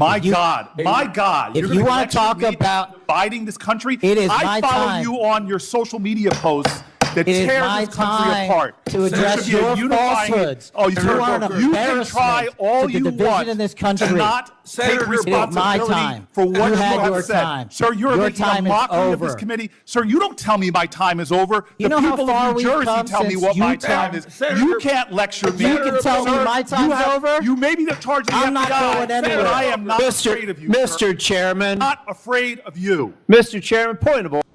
My God. If you want to talk about dividing this country, it is I my follow time. you on your social media posts that It is tear my this country time apart. to address your falsehoods. Oh, You are an you can try embarrassment all to the you division want in this country. to not take responsibility my time. for what You you had have your said. time. Sir, you're Your making a time is mockery of this over. committee. Sir, you don't tell me my time is over. You The know how people far of New we've Jersey come tell me since what my you time tell- is. Senator- You can't lecture me. You can tell me Sir, my time's over? You may be the charge of the I'm FBI, not going anywhere. but I am not afraid of you, sir. Mr. Chairman. Not afraid of you. Mr. Chairman, point of order.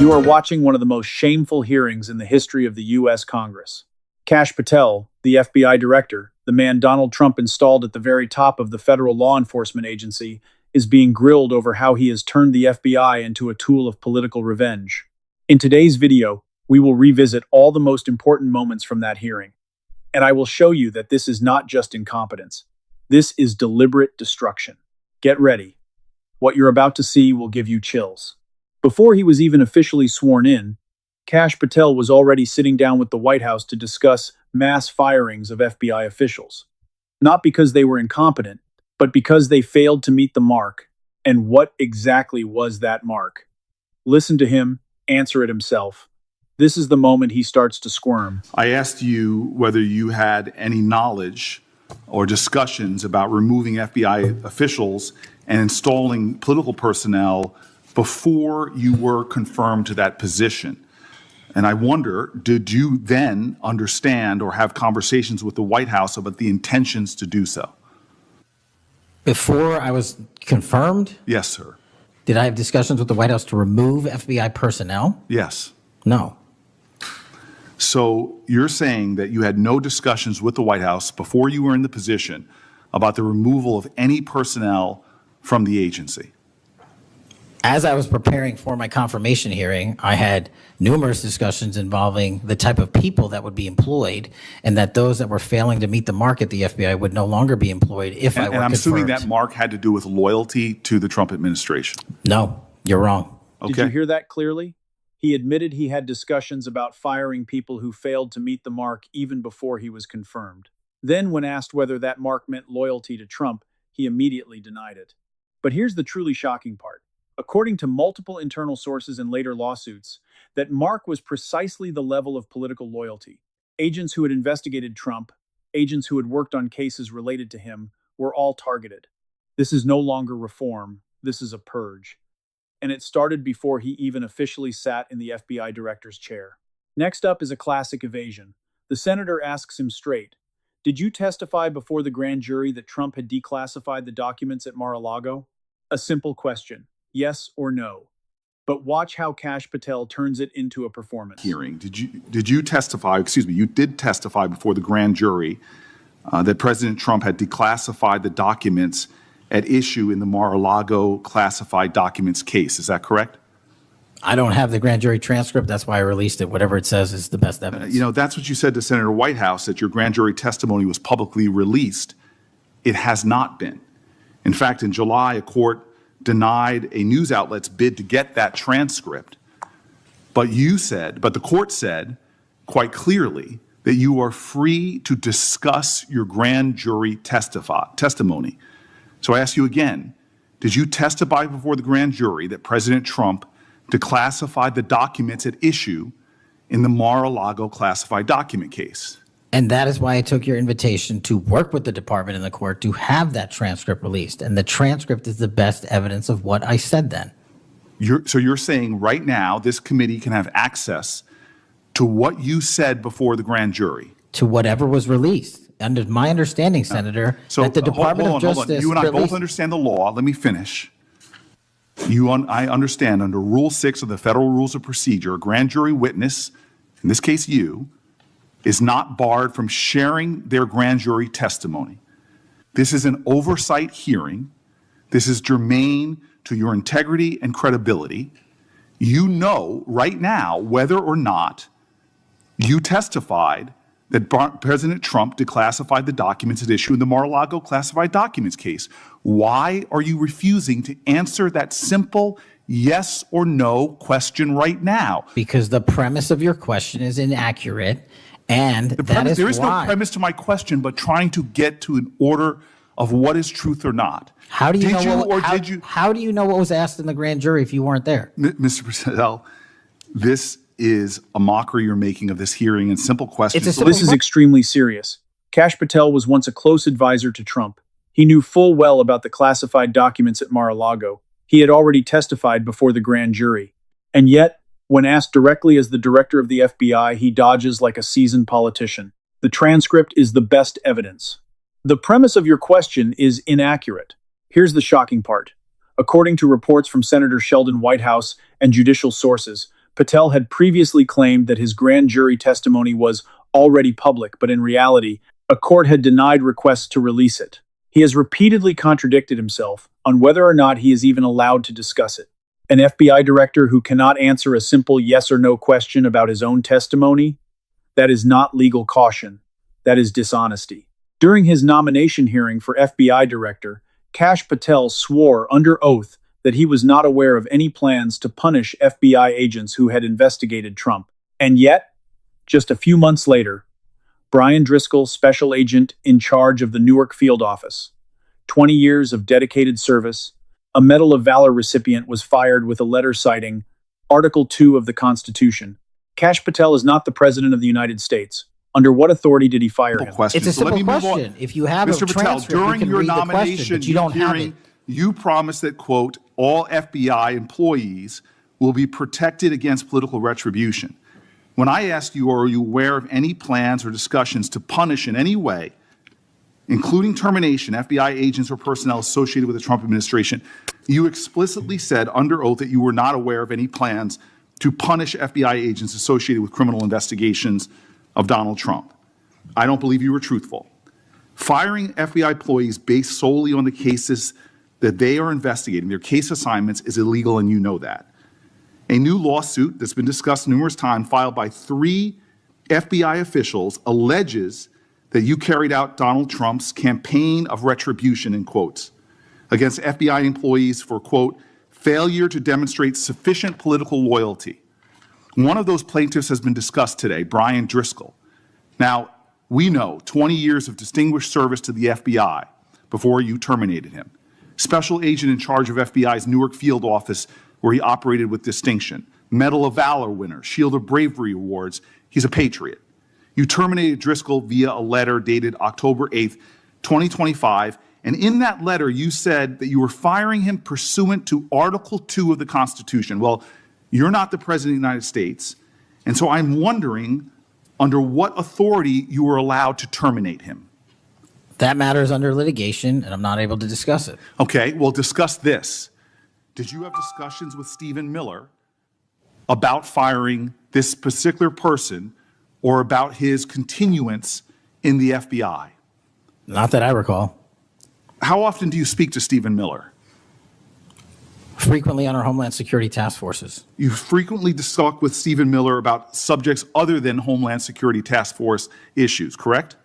You are watching one of the most shameful hearings in the history of the U.S. Congress. Kash Patel, the FBI Director, the man Donald Trump installed at the very top of the federal law enforcement agency, is being grilled over how he has turned the FBI into a tool of political revenge. In today's video, we will revisit all the most important moments from that hearing. And I will show you that this is not just incompetence. This is deliberate destruction. Get ready. What you're about to see will give you chills. Before he was even officially sworn in, Kash Patel was already sitting down with the White House to discuss mass firings of FBI officials. Not because they were incompetent, but because they failed to meet the mark. And what exactly was that mark? Listen to him, answer it himself. This is the moment he starts to squirm. I asked you whether you had any knowledge or discussions about removing FBI officials and installing political personnel before you were confirmed to that position. And I wonder, did you then understand or have conversations with the White House about the intentions to do so? Before I was confirmed, Yes, sir. did I have discussions with the White House to remove FBI personnel? Yes. No. So you're saying that you had no discussions with the White House before you were in the position about the removal of any personnel from the agency? As I was preparing for my confirmation hearing, I had numerous discussions involving the type of people that would be employed, and that those that were failing to meet the mark at the FBI would no longer be employed if I were And I'm confirmed. assuming that mark had to do with loyalty to the Trump administration. No, you're wrong. Did you hear that clearly? He admitted he had discussions about firing people who failed to meet the mark even before he was confirmed. Then, when asked whether that mark meant loyalty to Trump, he immediately denied it. But here's the truly shocking part. According to multiple internal sources and later lawsuits, that mark was precisely the level of political loyalty. Agents who had investigated Trump, agents who had worked on cases related to him, were all targeted. This is no longer reform, this is a purge. And it started before he even officially sat in the FBI director's chair. Next up is a classic evasion. The senator asks him straight, "Did you testify before the grand jury that Trump had declassified the documents at Mar-a-Lago?" A simple question. Yes or no. But watch how Kash Patel turns it into a performance. Hearing. Did you testify, you did testify before the grand jury that President Trump had declassified the documents at issue in the Mar-a-Lago classified documents case. Is that correct? I don't have the grand jury transcript. That's why I released it. Whatever it says is the best evidence. That's what you said to Senator Whitehouse, that your grand jury testimony was publicly released. It has not been. In fact, in July, a court denied a news outlet's bid to get that transcript. But the court said quite clearly that you are free to discuss your grand jury testimony. So I ask you again, did you testify before the grand jury that President Trump declassified the documents at issue in the Mar-a-Lago classified document case? And that is why I took your invitation to work with the department and the court to have that transcript released. And the transcript is the best evidence of what I said then. So you're saying right now this committee can have access to what you said before the grand jury? To whatever was released. Under my understanding, Senator, that the Department of Justice You and I both released. understand the law. Let me finish. I understand under Rule 6 of the Federal Rules of Procedure, a grand jury witness, in this case you, is not barred from sharing their grand jury testimony. This is an oversight hearing. This is germane to your integrity and credibility. You know right now whether or not you testified that President Trump declassified the documents at issue in the Mar-a-Lago classified documents case. Why are you refusing to answer that simple yes or no question right now? Because the premise of your question is inaccurate. And There is why. no premise to my question, but trying to get to an order of what is truth or not. How do you Did know? you or did you? How do you know what was asked in the grand jury if you weren't there? Mr. Patel, this is a mockery you're making of this hearing and simple questions. It's a simple This is extremely serious. Kash Patel was once a close advisor to Trump. He knew full well about the classified documents at Mar-a-Lago. He had already testified before the grand jury. And yet, when asked directly as the director of the FBI, he dodges like a seasoned politician. The transcript is the best evidence. The premise of your question is inaccurate. Here's the shocking part. According to reports from Senator Sheldon Whitehouse and judicial sources, Patel had previously claimed that his grand jury testimony was already public, but in reality, a court had denied requests to release it. He has repeatedly contradicted himself on whether or not he is even allowed to discuss it. An FBI director who cannot answer a simple yes or no question about his own testimony? That is not legal caution. That is dishonesty. During his nomination hearing for FBI director, Kash Patel swore under oath that he was not aware of any plans to punish FBI agents who had investigated Trump. And yet, just a few months later, Brian Driscoll, special agent in charge of the Newark field office, 20 years of dedicated service, a Medal of Valor recipient, was fired with a letter citing Article 2 of the Constitution. Kash Patel is not the President of the United States. Under what authority did he fire him? It's a simple question. If you have Mr. a Patel, transcript, during you can your read the question, nomination but you don't have it. hearing, you promised that, quote, all FBI employees will be protected against political retribution. When I asked you, are you aware of any plans or discussions to punish in any way, including termination, FBI agents or personnel associated with the Trump administration, you explicitly said under oath that you were not aware of any plans to punish FBI agents associated with criminal investigations of Donald Trump. I don't believe you were truthful. Firing FBI employees based solely on the cases that they are investigating, their case assignments, is illegal, and you know that. A new lawsuit that's been discussed numerous times, filed by 3 FBI officials, alleges that you carried out Donald Trump's campaign of retribution, in quotes, against FBI employees for, quote, failure to demonstrate sufficient political loyalty. One of those plaintiffs has been discussed today, Brian Driscoll. Now, we know 20 years of distinguished service to the FBI before you terminated him. Special agent in charge of FBI's Newark field office, where he operated with distinction. Medal of Valor winner, Shield of Bravery awards. He's a patriot. You terminated Driscoll via a letter dated October 8th, 2025. And in that letter, you said that you were firing him pursuant to Article 2 of the Constitution. Well, you're not the President of the United States. And so I'm wondering under what authority you were allowed to terminate him. That matter is under litigation, and I'm not able to discuss it. Okay, well, discuss this. Did you have discussions with Stephen Miller about firing this particular person or about his continuance in the FBI? Not that I recall. How often do you speak to Stephen Miller? Frequently on our Homeland Security task forces. You frequently talk with Stephen Miller about subjects other than Homeland Security task force issues, correct?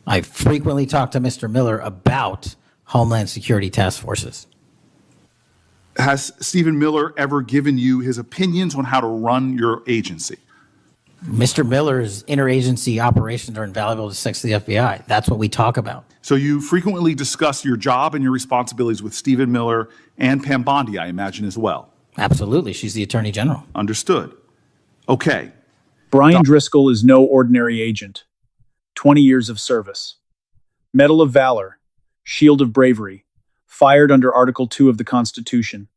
I frequently talk to Mr. Miller about Homeland Security task forces. Has Stephen Miller ever given you his opinions on how to run your agency? Mr. Miller's interagency operations are invaluable to the FBI. That's what we talk about. So you frequently discuss your job and your responsibilities with Stephen Miller and Pam Bondi, I imagine, as well. Absolutely. She's the Attorney General. Understood. Okay. Brian Driscoll is no ordinary agent. 20 years of service. Medal of Valor, Shield of Bravery, fired under Article 2 of the Constitution,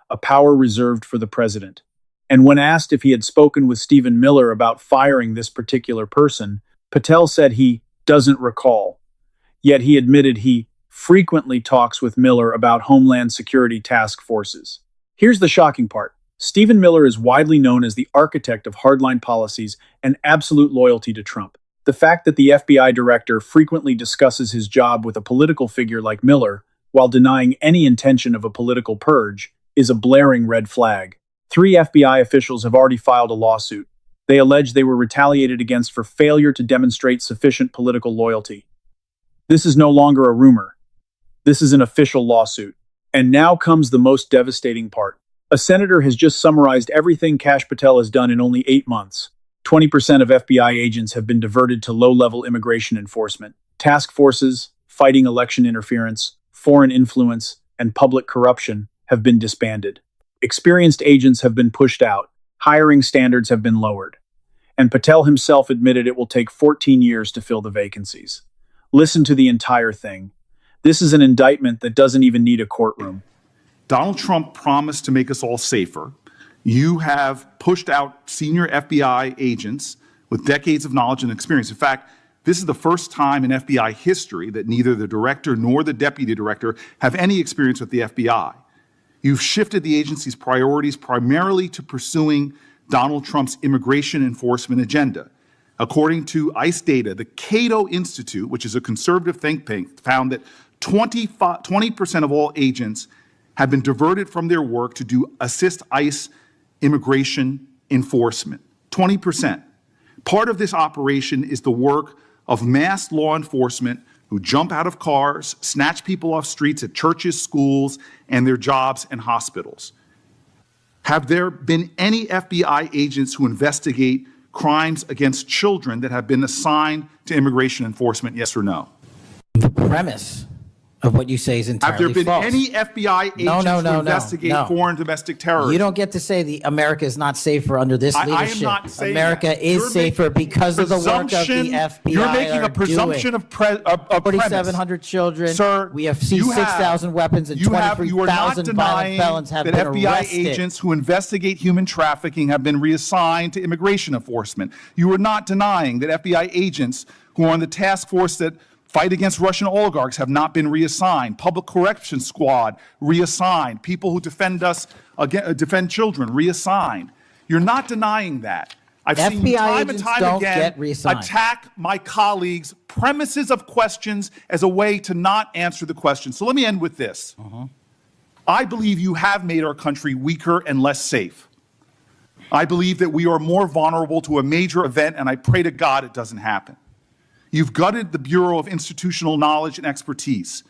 a power reserved for the president. And when asked if he had spoken with Stephen Miller about firing this particular person, Patel said he doesn't recall. Yet he admitted he frequently talks with Miller about Homeland Security task forces. Here's the shocking part. Stephen Miller is widely known as the architect of hardline policies and absolute loyalty to Trump. The fact that the FBI director frequently discusses his job with a political figure like Miller, while denying any intention of a political purge, is a blaring red flag. 3 FBI officials have already filed a lawsuit. They allege they were retaliated against for failure to demonstrate sufficient political loyalty. This is no longer a rumor. This is an official lawsuit. And now comes the most devastating part. A senator has just summarized everything Kash Patel has done in only 8 months. 20% of FBI agents have been diverted to low-level immigration enforcement, task forces, fighting election interference, foreign influence, and public corruption, have been disbanded. Experienced agents have been pushed out, hiring standards have been lowered, and Patel himself admitted it will take 14 years to fill the vacancies. Listen to the entire thing. This is an indictment that doesn't even need a courtroom. Donald Trump promised to make us all safer. You have pushed out senior FBI agents with decades of knowledge and experience. In fact, this is the first time in FBI history that neither the director nor the deputy director have any experience with the FBI. You've shifted the agency's priorities primarily to pursuing Donald Trump's immigration enforcement agenda. According to ICE data, the Cato Institute, which is a conservative think tank, found that 20% of all agents have been diverted from their work to assist ICE immigration enforcement. 20%. Part of this operation is the work of mass law enforcement who jump out of cars, snatch people off streets at churches, schools, and their jobs and hospitals. Have there been any FBI agents who investigate crimes against children that have been assigned to immigration enforcement, yes or no? The premise of what you say is entirely Have there been false. any FBI agents who investigate foreign domestic terrorism? You don't get to say the America is not safer under this leadership. I am not saying America that. is safer because of the work of the FBI. You're making a presumption of premise. 4,700 children. Sir, we have seen 6,000 weapons and you are 23,000 not violent felons have that been FBI arrested. agents who investigate human trafficking have been reassigned to immigration enforcement. You are not denying that FBI agents who are on the task force that fight against Russian oligarchs have not been reassigned. Public Correction Squad reassigned. People who defend children reassigned. You're not denying that. I've seen you time and time again attack my colleagues' premises of questions as a way to not answer the question. So let me end with this. I believe you have made our country weaker and less safe. I believe that we are more vulnerable to a major event, and I pray to God it doesn't happen. You've gutted the Bureau of Institutional Knowledge and Expertise.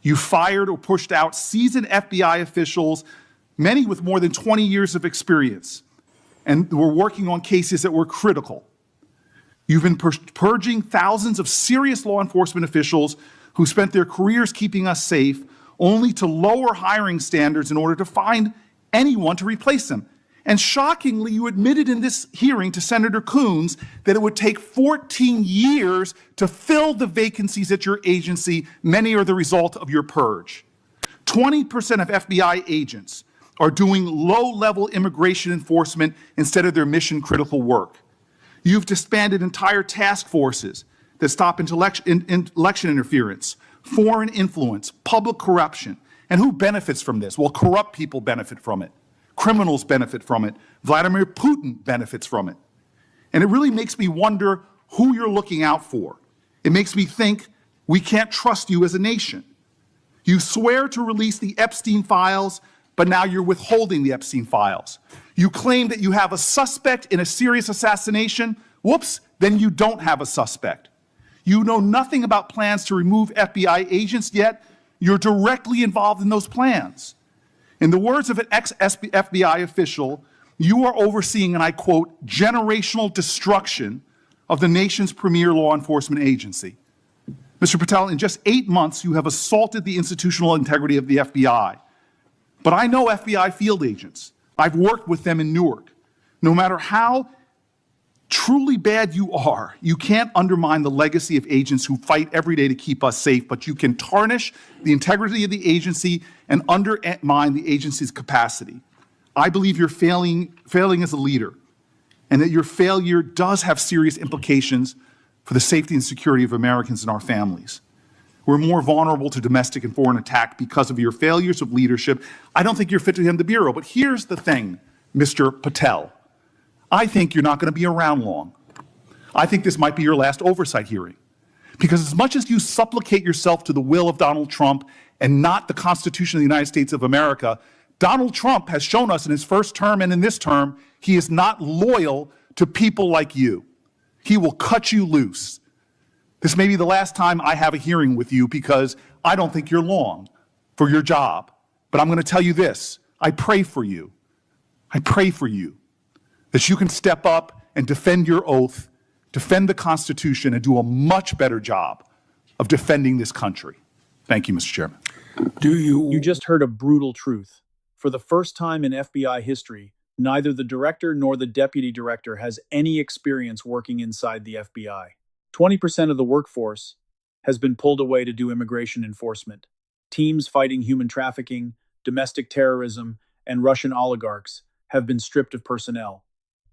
You fired or pushed out seasoned FBI officials, many with more than 20 years of experience, and were working on cases that were critical. You've been purging thousands of serious law enforcement officials who spent their careers keeping us safe, only to lower hiring standards in order to find anyone to replace them. And shockingly, you admitted in this hearing to Senator Coons that it would take 14 years to fill the vacancies at your agency. Many are the result of your purge. 20% of FBI agents are doing low-level immigration enforcement instead of their mission-critical work. You've disbanded entire task forces that stop election interference, foreign influence, public corruption. And who benefits from this? Well, corrupt people benefit from it. Criminals benefit from it. Vladimir Putin benefits from it. And it really makes me wonder who you're looking out for. It makes me think we can't trust you as a nation. You swear to release the Epstein files, but now you're withholding the Epstein files. You claim that you have a suspect in a serious assassination. Whoops, then you don't have a suspect. You know nothing about plans to remove FBI agents, yet you're directly involved in those plans. In the words of an ex-FBI official, you are overseeing, and I quote, generational destruction of the nation's premier law enforcement agency. Mr. Patel, in just 8 months, you have assaulted the institutional integrity of the FBI. But I know FBI field agents. I've worked with them in Newark. No matter how truly bad you are, you can't undermine the legacy of agents who fight every day to keep us safe, but you can tarnish the integrity of the agency and undermine the agency's capacity. I believe you're failing as a leader, and that your failure does have serious implications for the safety and security of Americans and our families. We're more vulnerable to domestic and foreign attack because of your failures of leadership. I don't think you're fit to hand the Bureau, but here's the thing, Mr. Patel. I think you're not going to be around long. I think this might be your last oversight hearing. Because as much as you supplicate yourself to the will of Donald Trump and not the Constitution of the United States of America, Donald Trump has shown us in his first term and in this term, he is not loyal to people like you. He will cut you loose. This may be the last time I have a hearing with you because I don't think you're long for your job. But I'm going to tell you this, I pray for you. I pray for you that you can step up and defend your oath, defend the Constitution, and do a much better job of defending this country. Thank you, Mr. Chairman. You just heard a brutal truth. For the first time in FBI history, neither the director nor the deputy director has any experience working inside the FBI. 20% of the workforce has been pulled away to do immigration enforcement. Teams fighting human trafficking, domestic terrorism, and Russian oligarchs have been stripped of personnel.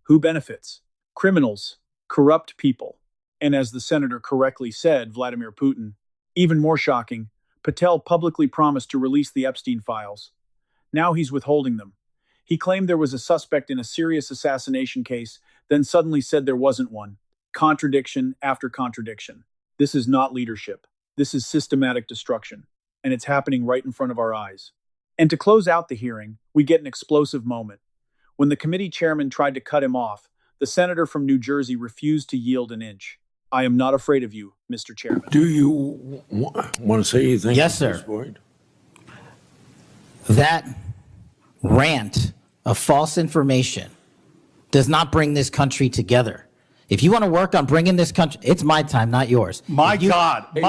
Who benefits? Criminals, corrupt people. And as the senator correctly said, Vladimir Putin. Even more shocking, Patel publicly promised to release the Epstein files. Now he's withholding them. He claimed there was a suspect in a serious assassination case, then suddenly said there wasn't one. Contradiction after contradiction. This is not leadership. This is systematic destruction. And it's happening right in front of our eyes. And to close out the hearing, we get an explosive moment. When the committee chairman tried to cut him off, the senator from New Jersey refused to yield an inch. I am not afraid of you, Mr. Chairman. Do you want to say anything? Yes, at this sir. point? That rant of false information does not bring this country together. If you want to work on bringing this country, it's my time, not yours. My If you- God. If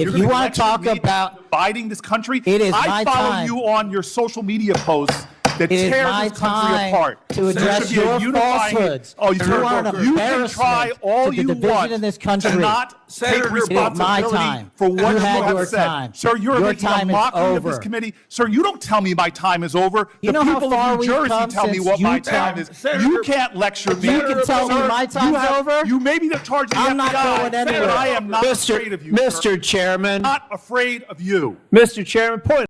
You're you gonna want to lecture talk me about, dividing this country. It is I my follow time. you on your social media posts that it is tear my this country time apart. to There address should be a your unifying- falsehoods. Oh, You are an you can try embarrassment all to the you division want in this country. to not Senator, take it is my responsibility time. for what You you had your have said. time. Sir, you're Your making a time is mockery of this over. committee. Sir, you don't tell me my time is over. You The know how people far of New we've Jersey come tell me since what my you time tell- is. Senator, You can't lecture me. You can tell me Sir, my time's over? You may be the charge of the I'm not FBI, going anywhere. but I am not afraid of you, sir. Mr. Chairman. Not afraid of you. Mr. Chairman, point